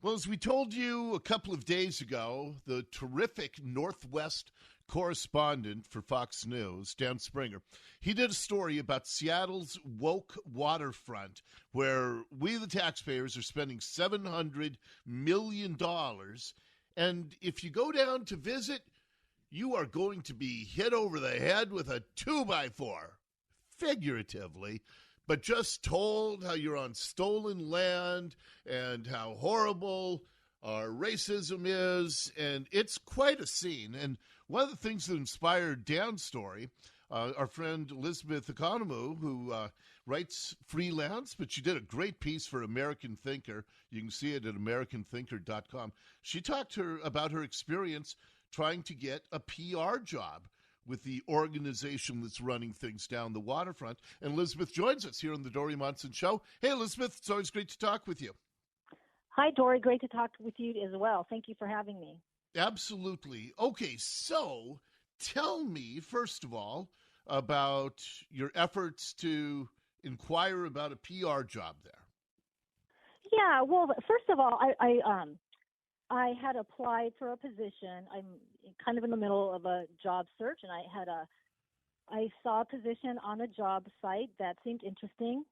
Well, as we told you a couple of days ago, the terrific Northwest correspondent for Fox News, Dan Springer, he did a story about Seattle's woke waterfront, where we, the taxpayers, are spending $700 million. And if you go down to visit, you are going to be hit over the head with a 2x4, figuratively, but just told how you're on stolen land and how horrible our racism is. And it's quite a scene. And one of the things that inspired Dan's story, our friend Elizabeth Economou, who writes freelance, but she did a great piece for American Thinker. You can see it at americanthinker.com. She talked about her experience trying to get a PR job with the organization that's running things down the waterfront. And Elizabeth joins us here on the Dori Monson Show. Hey, Elizabeth, it's always great to talk with you. Hi, Dori. Great to talk with you as well. Thank you for having me. Absolutely. Okay, so tell me, first of all, about your efforts to inquire about a PR job there. Yeah, well, first of all, I had applied for a position. I'm kind of in the middle of a job search, and I saw a position on a job site that seemed interesting,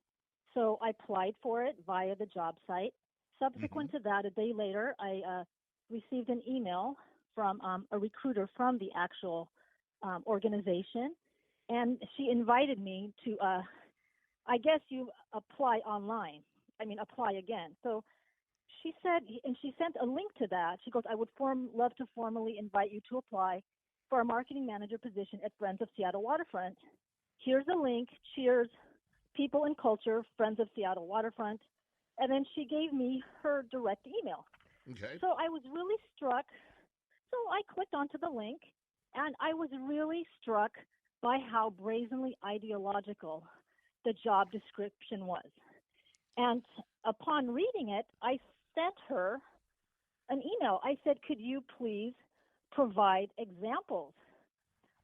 so I applied for it via the job site. Subsequent to that, a day later, I received an email from a recruiter from the actual organization, and she invited me to, I guess you apply online. Apply again. So she said, and she sent a link to that. She goes, I would love to formally invite you to apply for a marketing manager position at Friends of Seattle Waterfront. Here's a link. Cheers, people and culture, Friends of Seattle Waterfront. And then she gave me her direct email. Okay. So I was really struck. So I clicked onto the link, and I was really struck by how brazenly ideological the job description was. And upon reading it, I sent her an email. I said, could you please provide examples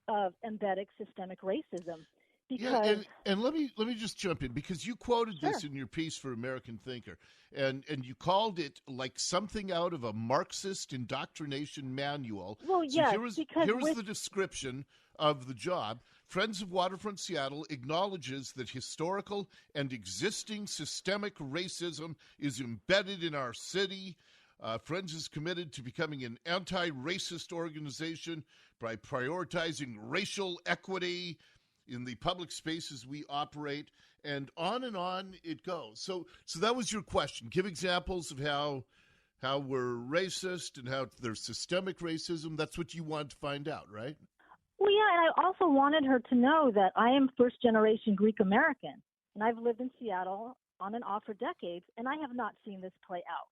of embedded systemic racism? Because and let me just jump in, because you quoted this in your piece for American Thinker, and you called it like something out of a Marxist indoctrination manual. Well, yes, here was the description of the job. Friends of Waterfront Seattle acknowledges that historical and existing systemic racism is embedded in our city. Friends is committed to becoming an anti-racist organization by prioritizing racial equity in the public spaces we operate, and on it goes. So that was your question. Give examples of how we're racist and how there's systemic racism. That's what you want to find out, right? Well, yeah, and I also wanted her to know that I am first-generation Greek American, and I've lived in Seattle on and off for decades, and I have not seen this play out.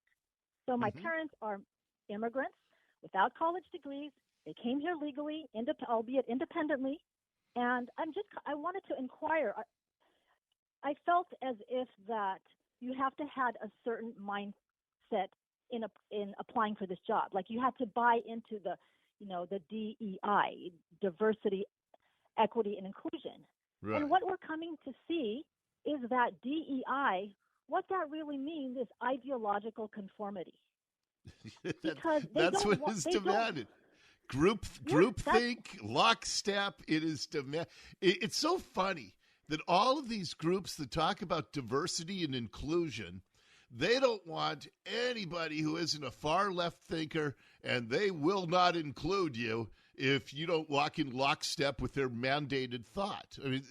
So my parents are immigrants without college degrees. They came here legally, albeit independently, and I wanted to inquire. I felt as if that you have to have a certain mindset in applying for this job. Like you have to buy into the DEI, diversity, equity, and inclusion. Right. And what we're coming to see is that DEI, what that really means is ideological conformity. That's what is demanded. Groupthink, lockstep, it is demanded. It's so funny that all of these groups that talk about diversity and inclusion, they don't want anybody who isn't a far left thinker, and they will not include you if you don't walk in lockstep with their mandated thought. I mean,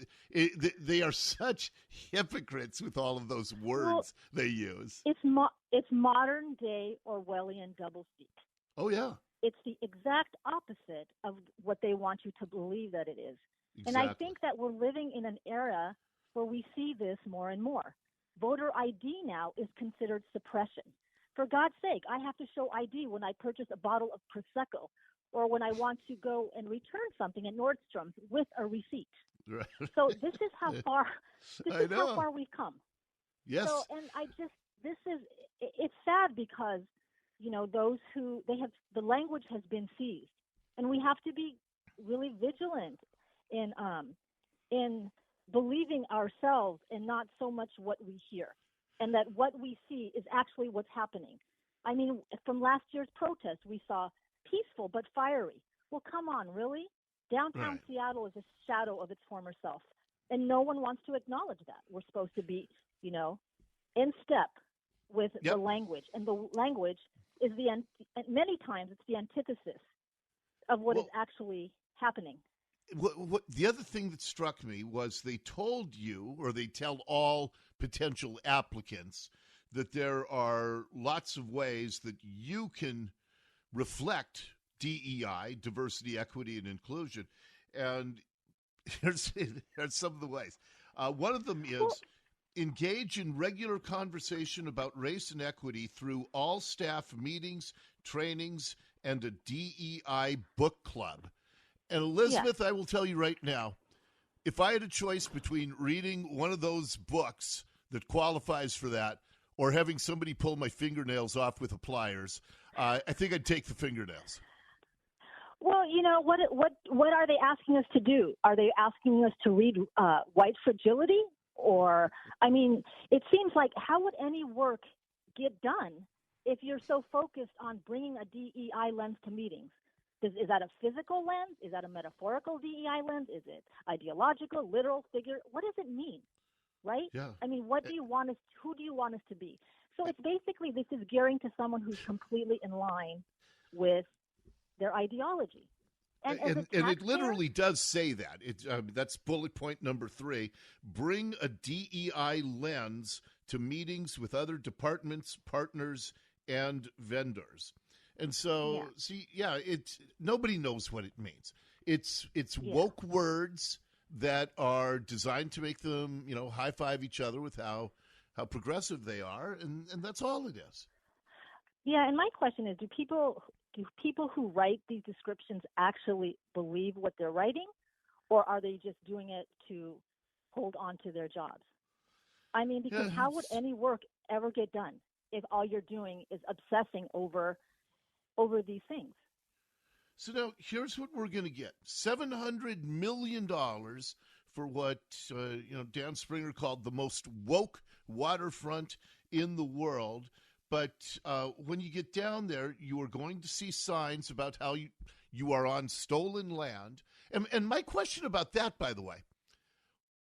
they are such hypocrites with all of those words they use. It's modern day Orwellian doublespeak. Oh, yeah. It's the exact opposite of what they want you to believe that it is. Exactly. And I think that we're living in an era where we see this more and more. Voter ID now is considered suppression. For God's sake, I have to show ID when I purchase a bottle of Prosecco or when I want to go and return something at Nordstrom's with a receipt. Right. So this is how far how far we've come. Yes. So, and it's sad because, those who the language has been seized, and we have to be really vigilant in believing ourselves and not so much what we hear, and that what we see is actually what's happening. I mean, from last year's protest, we saw peaceful but fiery. Well, come on, really? Downtown Right. Seattle is a shadow of its former self, and no one wants to acknowledge that. We're supposed to be, in step with the Yep. language, and the language is many times it's the antithesis of what is Well, actually happening. the other thing that struck me was they told you, or they tell all potential applicants, that there are lots of ways that you can reflect DEI, diversity, equity, and inclusion. And here's some of the ways. One of them Well, is engage in regular conversation about race and equity through all staff meetings, trainings, and a DEI book club. And yeah. Elizabeth, I will tell you right now, if I had a choice between reading one of those books that qualifies for that or having somebody pull my fingernails off with a pliers, I think I'd take the fingernails. Well, what are they asking us to do? Are they asking us to read White Fragility? Or, I mean, it seems like how would any work get done if you're so focused on bringing a DEI lens to meetings? Is that a physical lens? Is that a metaphorical DEI lens? Is it ideological, literal, figure? What does it mean, right? Yeah. I mean, who do you want us to be? So it's basically this is gearing to someone who's completely in line with their ideology. And it literally does say that. That's bullet point number 3. Bring a DEI lens to meetings with other departments, partners, and vendors. And so, nobody knows what it means. It's woke words that are designed to make them, high five each other with how progressive they are, and that's all it is. Yeah, and my question is, do people who write these descriptions actually believe what they're writing, or are they just doing it to hold on to their jobs? I mean, because how would any work ever get done if all you're doing is obsessing over these things? So now here's what we're going to get: $700 million for what Dan Springer called the most woke waterfront in the world. But when you get down there, you are going to see signs about how you are on stolen land. And my question about that, by the way,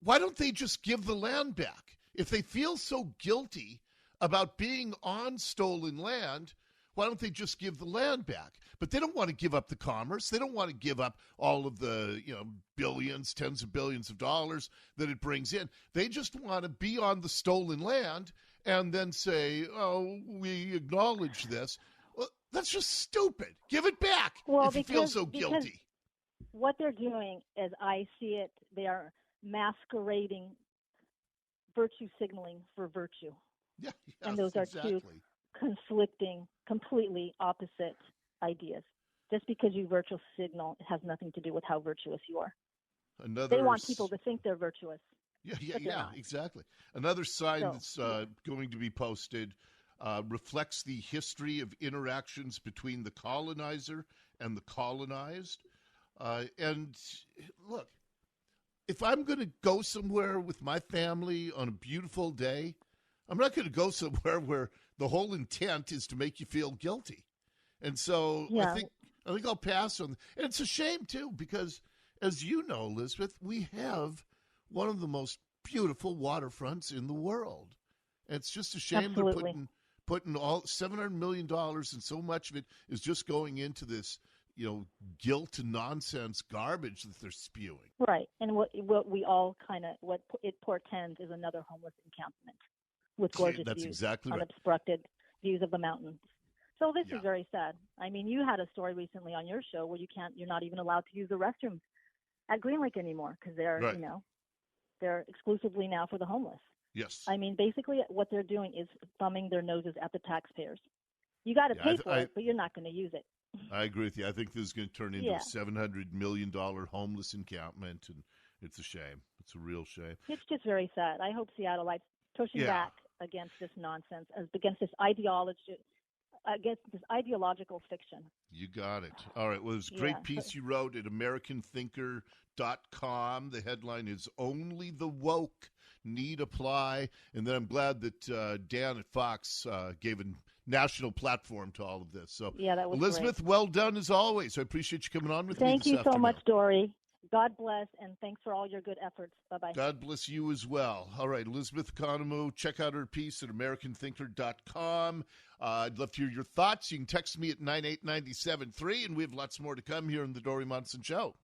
why don't they just give the land back? If they feel so guilty about being on stolen land, why don't they just give the land back? But they don't want to give up the commerce. They don't want to give up all of the billions, tens of billions of dollars that it brings in. They just want to be on the stolen land and then say, oh, we acknowledge this. Well, that's just stupid. Give it back if you feel so guilty. What they're doing, as I see it, they are masquerading virtue signaling for virtue. Yeah, yes, and those are two conflicting, completely opposite ideas. Just because you virtue signal, it has nothing to do with how virtuous you are. They want people to think they're virtuous. Yeah, exactly. Another sign that's going to be posted reflects the history of interactions between the colonizer and the colonized. And look, if I'm going to go somewhere with my family on a beautiful day, I'm not going to go somewhere where the whole intent is to make you feel guilty. And so I think I'll pass on. And it's a shame, too, because as you know, Elizabeth, we have one of the most beautiful waterfronts in the world. And it's just a shame they're putting all $700 million, and so much of it is just going into this, guilt and nonsense garbage that they're spewing. Right. And what it portends is another homeless encampment with gorgeous That's views, exactly right. unobstructed views of the mountains. So this is very sad. I mean, you had a story recently on your show where you're not even allowed to use the restrooms at Green Lake anymore because they're, they're exclusively now for the homeless. Yes. I mean, basically what they're doing is thumbing their noses at the taxpayers. You got to pay for it, but you're not going to use it. I agree with you. I think this is going to turn into a $700 million homeless encampment, and it's a shame. It's a real shame. It's just very sad. I hope Seattleites pushing back against this nonsense, against this ideological fiction. You got it. All right. Well, it was a great piece you wrote at AmericanThinker.com. The headline is "Only the Woke Need Apply." And then I'm glad that Dan at Fox gave a national platform to all of this. So, Yeah, that was Elizabeth, great. well done as always. I appreciate you coming on with me Thank this you so afternoon. much, Dori. God bless, and thanks for all your good efforts. Bye-bye. God bless you as well. All right, Elizabeth Economou, check out her piece at AmericanThinker.com. I'd love to hear your thoughts. You can text me at 98973, and we have lots more to come here on the Dori Monson Show.